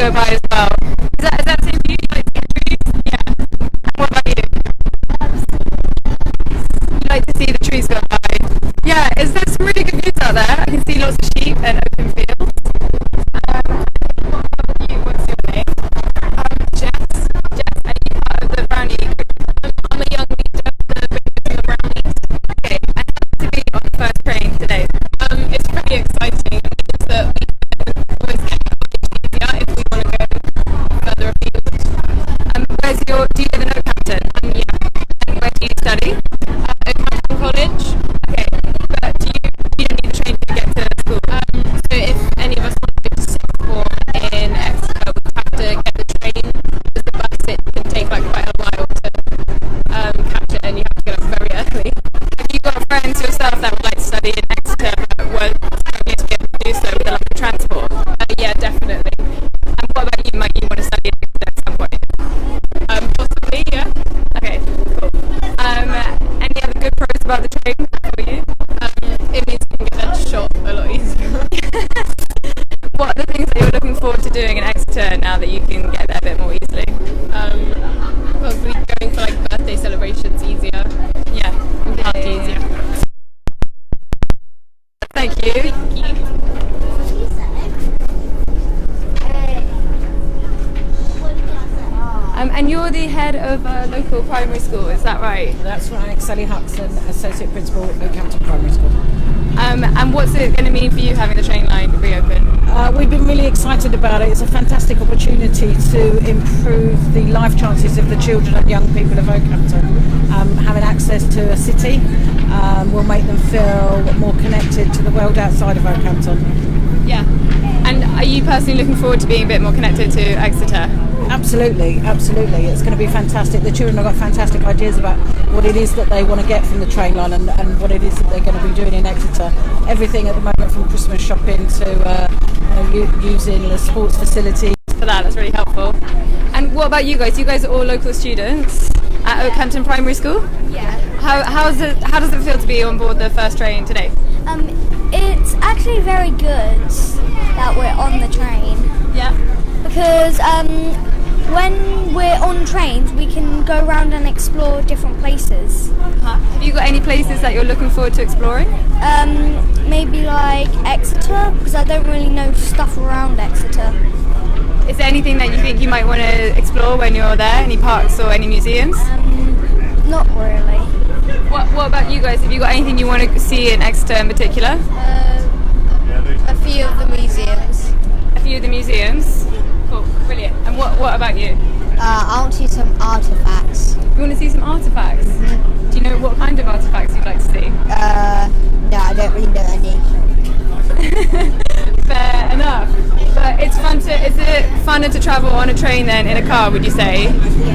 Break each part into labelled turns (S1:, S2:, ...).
S1: go by as well. Is that the same for you? You like to see the trees? Yeah. And what about you? You like to see the trees go by? Yeah, there's some really good views out there. I can see lots of sheep and open fields. What about you? What's your name? Jess. Jess, are you part of the brownie group? I'm a young leader of the Bakery of Brownies. Okay, and how to be on the first train today? It's pretty exciting. It means that we can always get easier if we want to go further afield. Do you live in Oakhampton? Yeah. And where do you study? Oakhampton College. Okay, but you don't need a train to get to school? So if any of us want to do sixth form in Exeter, we have to get the train, because the bus it can take like quite a while to catch it, and you have to get up very early. Have you got friends yourself that would like to study in Exeter but were struggling to be able to do so with a lot of transport? Yeah, definitely. And what about you? Might you want to study in Exeter at some point? Possibly, yeah. Okay, cool. Any other good pros about the train for you? It means you can get that shot a lot easier. What are the things that you're looking forward to doing in Exeter now that you can get there a bit more easily? Probably going for like birthday celebrations easier. Yeah, much easier. Thank you. Thank you. And you're the head of a local primary school, is that right?
S2: That's right, Sally Huxton, Associate Principal at Oakhampton Primary School.
S1: And what's it going to mean for you having the train line reopen?
S2: We've been really excited about it. It's a fantastic opportunity to improve the life chances of the children and young people of Oakhampton. Having access to a city will make them feel more connected to the world outside of Oakhampton.
S1: Yeah. And are you personally looking forward to being a bit more connected to Exeter?
S2: Absolutely, absolutely. It's going to be fantastic. The children have got fantastic ideas about what it is that they want to get from the train line and what it is that they're going to be doing in Exeter. Everything at the moment, from Christmas shopping to using the sports facilities.
S1: For that's really helpful. And what about you guys? You guys are all local students at Oakhampton Primary School?
S3: Yeah.
S1: How does it feel to be on board the first train today?
S3: It's actually very good that we're on the train.
S1: Yeah.
S3: Because when we're on trains, we can go around and explore different places.
S1: Have you got any places that you're looking forward to exploring?
S3: Maybe like Exeter, because I don't really know stuff around Exeter.
S1: Is there anything that you think you might want to explore when you're there? Any parks or any museums?
S3: Not really.
S1: What about you guys? Have you got anything you want to see in Exeter in particular?
S3: A few of the museums.
S1: A few of the museums? Cool, brilliant. And what about you?
S3: I want to see some artefacts.
S1: You want to see some artefacts? Mm-hmm. Do you know what kind of artefacts you'd like to see?
S3: No, I don't really know any.
S1: Fair enough. But is it funner to travel on a train than in a car, would you say?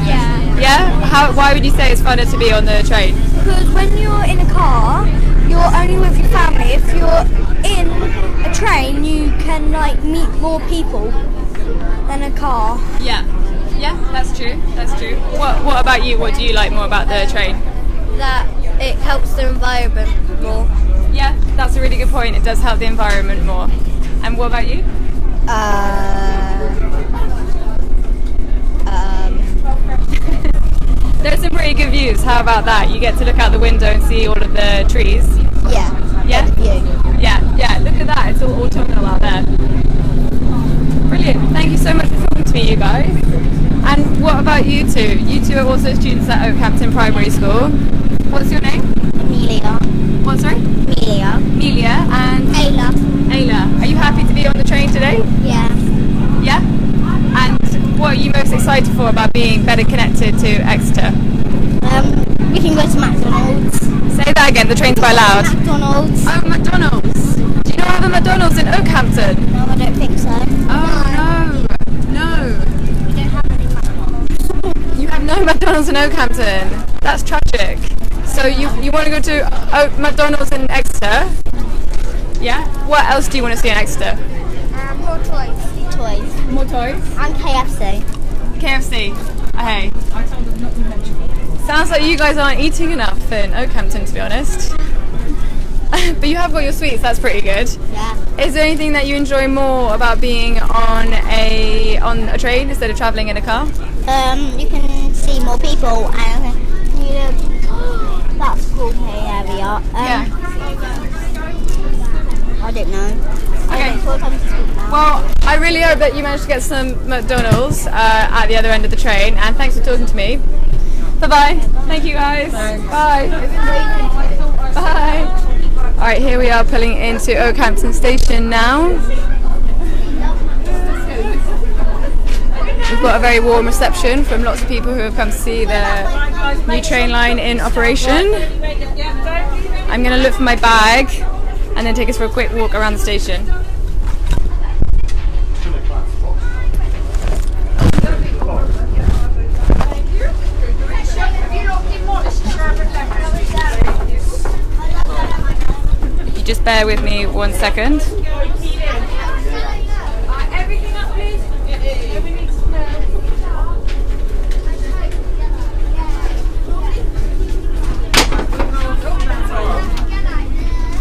S3: Yeah.
S1: Yeah? Why would you say it's funner to be on the train?
S3: Because when you're in a car, you're only with your family. If you're in a train, you can like meet more people than a car.
S1: Yeah. Yeah, that's true. What about you? What do you like more about the train?
S3: That it helps the environment more.
S1: Yeah, that's a really good point. It does help the environment more. And what about you? There's some pretty good views. How about that? You get to look out the window and see all of the trees.
S3: Yeah.
S1: Yeah? Yeah. Look at that. It's all autumnal out there. Brilliant. Thank you so much for talking to me, you guys. And what about you two? You two are also students at Oakhampton Primary School. What's your name?
S3: Amelia.
S1: What, sorry? Amelia and? Ayla. Are you happy to be on the train today?
S3: Yeah.
S1: Yeah? And what are you most excited for about being better connected to Exeter?
S3: We can go to McDonald's.
S1: Say that again, the train's quite loud.
S3: McDonald's.
S1: Oh, McDonald's. Do you know of a McDonald's in Oakhampton?
S3: No, I don't think so.
S1: Oh, no.
S3: We don't have any McDonald's.
S1: You have no McDonald's in Oakhampton. That's tragic. So you want to go to McDonald's in Exeter? Yeah? What else do you want to see in Exeter?
S3: More toys.
S1: More toys?
S3: And KFC.
S1: KFC. Hey. I told them not to mention it. Sounds like you guys aren't eating enough in Oakhampton, to be honest. But you have got your sweets, that's pretty good.
S3: Yeah.
S1: Is there anything that you enjoy more about being on a train instead of travelling in a car?
S3: You can see more people and that's cool area.
S1: Yeah.
S3: I don't know.
S1: Okay. Well, I really hope that you managed to get some McDonald's at the other end of the train, and thanks for talking to me. Bye-bye. Thank you, guys. Bye. Bye. Alright, here we are pulling into Oakhampton Station now. We've got a very warm reception from lots of people who have come to see the new train line in operation. I'm going to look for my bag and then take us for a quick walk around the station. If you just bear with me 1 second.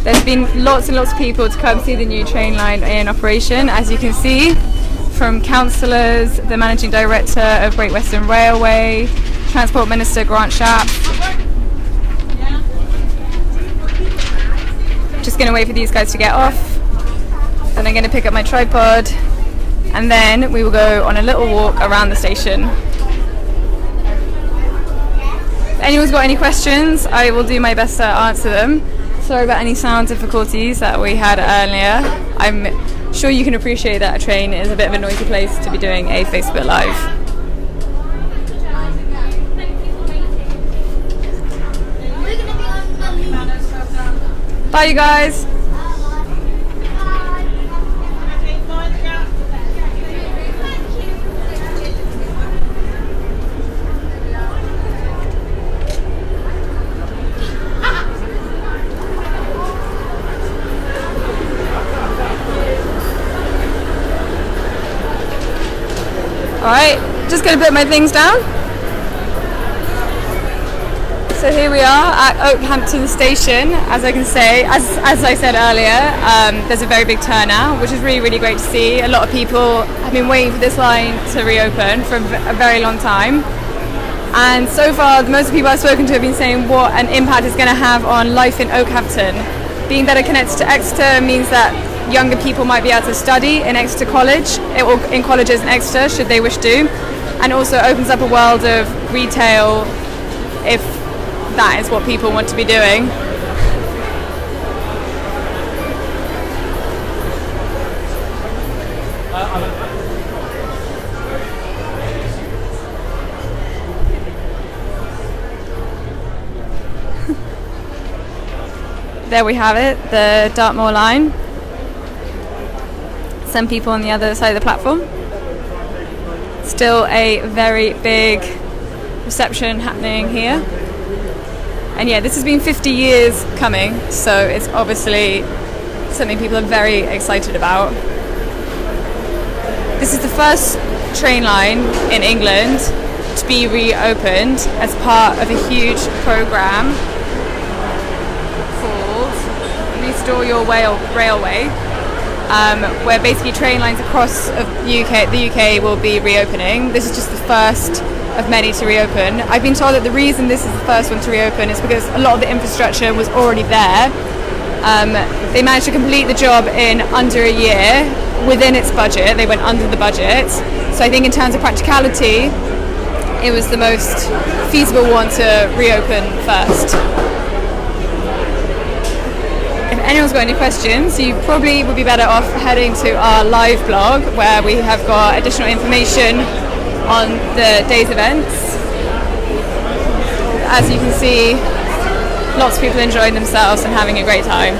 S1: There's been lots and lots of people to come see the new train line in operation, as you can see, from councillors, the Managing Director of Great Western Railway, Transport Minister Grant Shapps. Just going to wait for these guys to get off, then I'm going to pick up my tripod, and then we will go on a little walk around the station. If anyone's got any questions, I will do my best to answer them. Sorry about any sound difficulties that we had earlier. I'm sure you can appreciate that a train is a bit of a noisy place to be doing a Facebook Live. Bye, you guys. Alright, just going to put my things down. So here we are at Oakhampton Station. As I can say, as I said earlier, there's a very big turnout, which is really, really great to see. A lot of people have been waiting for this line to reopen for a very long time. And so far, most of the people I've spoken to have been saying what an impact it's going to have on life in Oakhampton. Being better connected to Exeter means that younger people might be able to study in Exeter College, or in colleges in Exeter, should they wish to, and also opens up a world of retail if that is what people want to be doing. There we have it, the Dartmoor line. Some people on the other side of the platform. Still a very big reception happening here. And yeah, this has been 50 years coming, so it's obviously something people are very excited about. This is the first train line in England to be reopened as part of a huge programme called Restore Your Railway. Where basically train lines across the UK will be reopening. This is just the first of many to reopen. I've been told that the reason this is the first one to reopen is because a lot of the infrastructure was already there. They managed to complete the job in under a year within its budget. They went under the budget. So I think in terms of practicality, it was the most feasible one to reopen first. If anyone's got any questions, you probably would be better off heading to our live blog where we have got additional information on the day's events. As you can see, lots of people enjoying themselves and having a great time.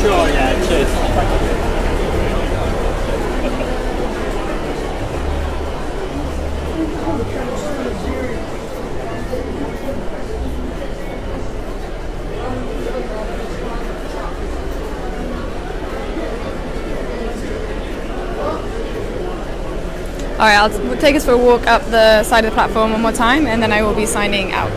S4: Sure, yeah, cheers.
S1: Alright, we'll take us for a walk up the side of the platform one more time and then I will be signing out.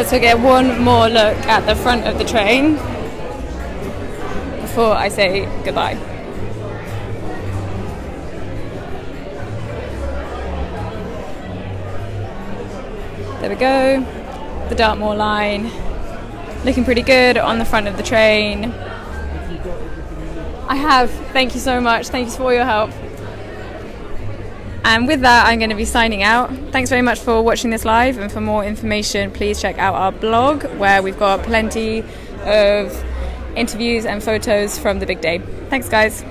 S1: Let's get one more look at the front of the train before I say goodbye. There we go, the Dartmoor line, looking pretty good on the front of the train. I have, thank you so much, thank you for all your help. And with that, I'm going to be signing out. Thanks very much for watching this live, and for more information, please check out our blog, where we've got plenty of interviews and photos from the big day. Thanks, guys.